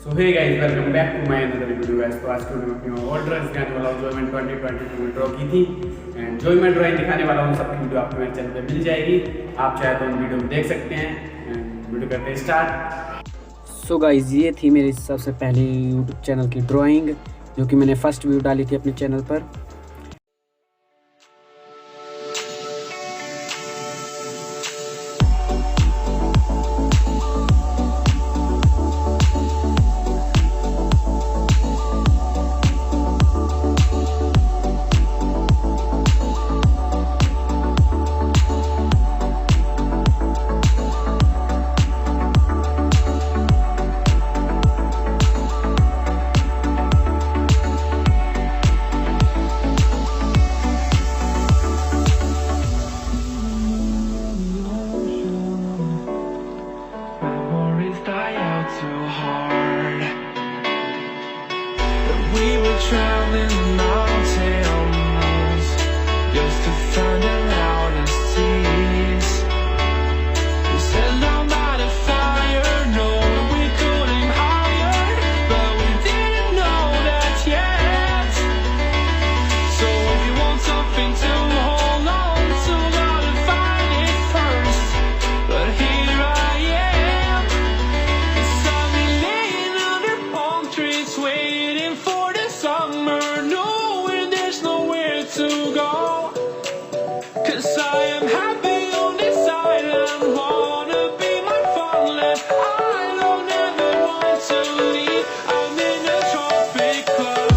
So hey guys, welcome back to my another video guys. तो आज के video में अपनी और ड्राइंग दिखाने वाला हूँ जो मैंने 2022 में ड्रॉ की थी एंड जो मैं ड्राइंग दिखाने वाला हूँ सबकी वीडियो आपको मेरे चैनल पे मिल जाएगी। आप चाहे तो उन वीडियो को देख सकते हैं एंड वीडियो करते हैं स्टार्ट। सो गाइज, ये थी मेरी सबसे पहली यूट्यूब चैनल की ड्राइंग जो कि मैंने फर्स्ट वीडियो डाली थी अपने चैनल पर। We were traveling mountains just to find the loudest seas. We set down by the fire, knowing we could aim higher, but we didn't know that yet. So if you want something to hold on to, gotta find it first. But here I am, 'cause I've been laying under palm trees waiting for summer, knowing there's nowhere to go. 'Cause I am happy on this island, wanna be my farmland. I don't ever want to leave, I'm in a tropic club.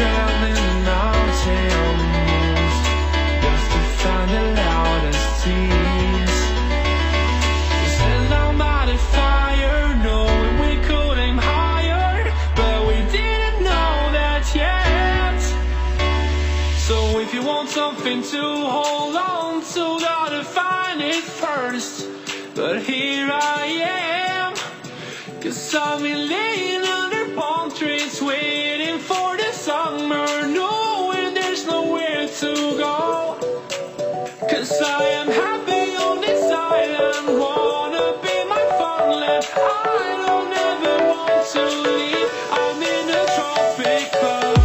Traveling mountains just to find the loudest seas. We sat down by the fire, knowing we could aim higher, but we didn't know that yet. So if you want something to hold on to, gotta find it first. But here I am, 'cause I've been laying under palm trees waiting for the summer, knowing there's nowhere to go. 'Cause I am happy on this island, wanna be my farmland. I don't ever want to leave, I'm in a tropic club.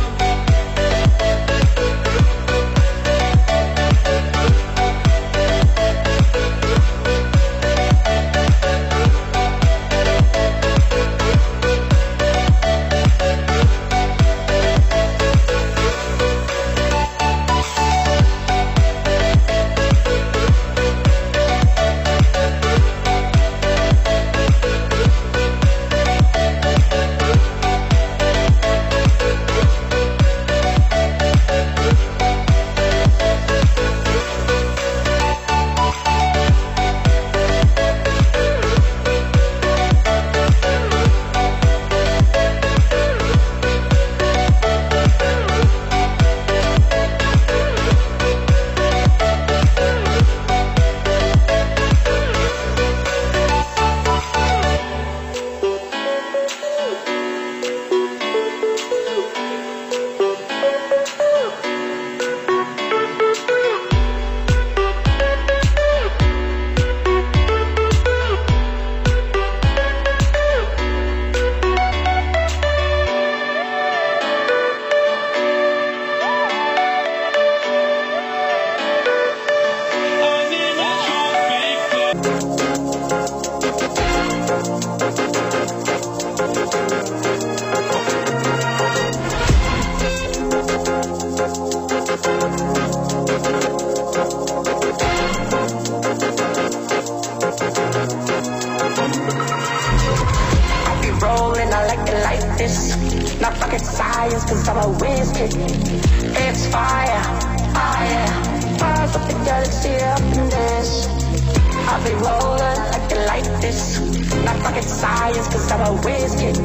like it like this. Not rocket science, cause I'm a whiz kid. It's fire, fire. Fires up the galaxy up in this. I'll be rolling like it like this. Not rocket science, cause I'm a whiz kid.